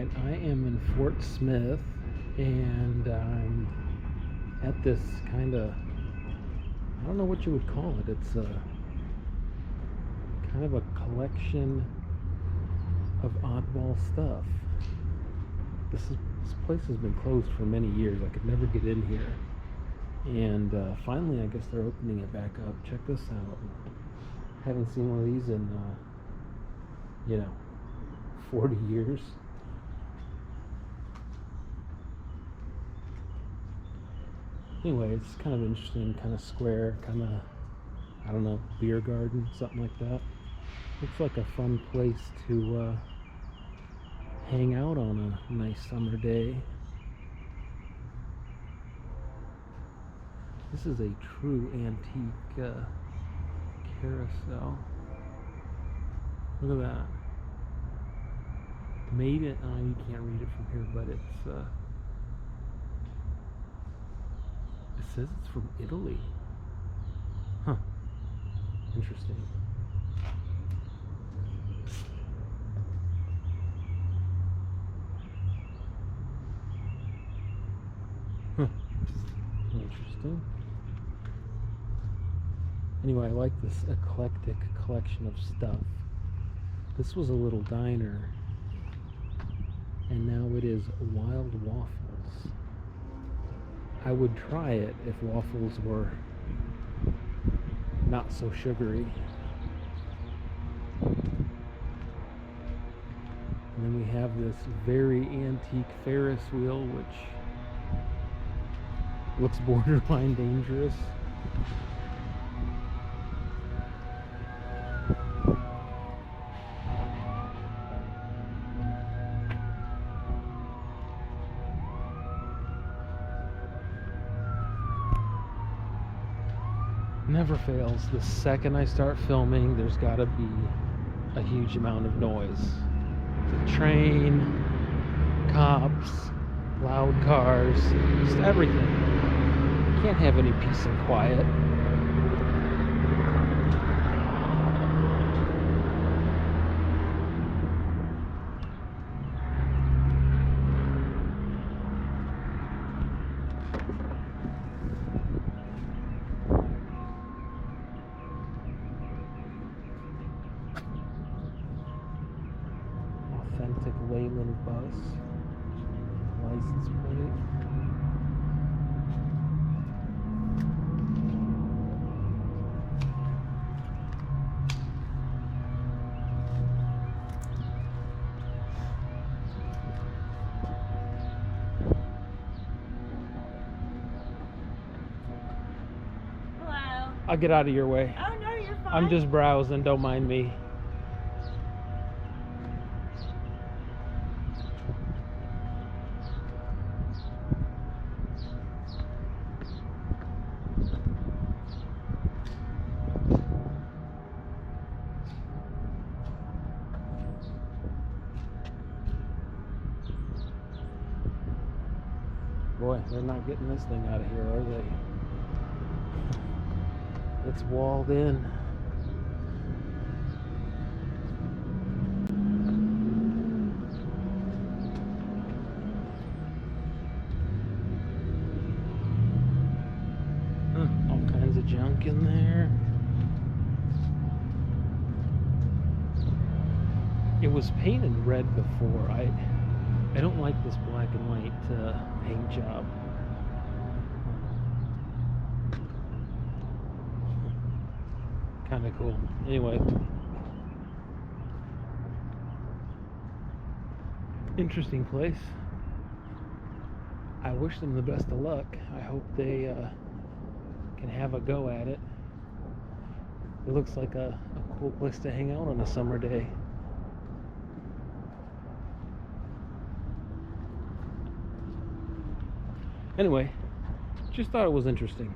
Alright, I am in Fort Smith and I'm at this kind of, I don't know what you would call it. It's a kind of a collection of oddball stuff. This place has been closed for many years. I could never get in here. And finally, I guess they're opening it back up. Check this out. Haven't seen one of these in, 40 years. Anyway, it's kind of interesting, kind of square, kind of, I don't know, beer garden, something like that. Looks like a fun place to hang out on a nice summer day. This is a true antique carousel. Look at that. Made it, you can't read it from here, but it's it says it's from Italy. Huh. Interesting. Huh. Interesting. Anyway, I like this eclectic collection of stuff. This was a little diner, and now it is Wild Waffles. I would try it if waffles were not so sugary. And then we have this very antique Ferris wheel, which looks borderline dangerous. Never fails. The second I start filming, there's got to be a huge amount of noise. The train, cops, loud cars, just everything. Can't have any peace and quiet. Authentic Leyland bus, license plate. Hello. I'll get out of your way. Oh no, you're fine. I'm just browsing, don't mind me. Boy, they're not getting this thing out of here, are they? It's walled in. All kinds of junk in there. It was painted red before. I don't like this black and white paint job. Kind of cool. Anyway, interesting place. I wish them the best of luck. I hope they can have a go at it. It looks like a cool place to hang out on a summer day. Anyway, just thought it was interesting.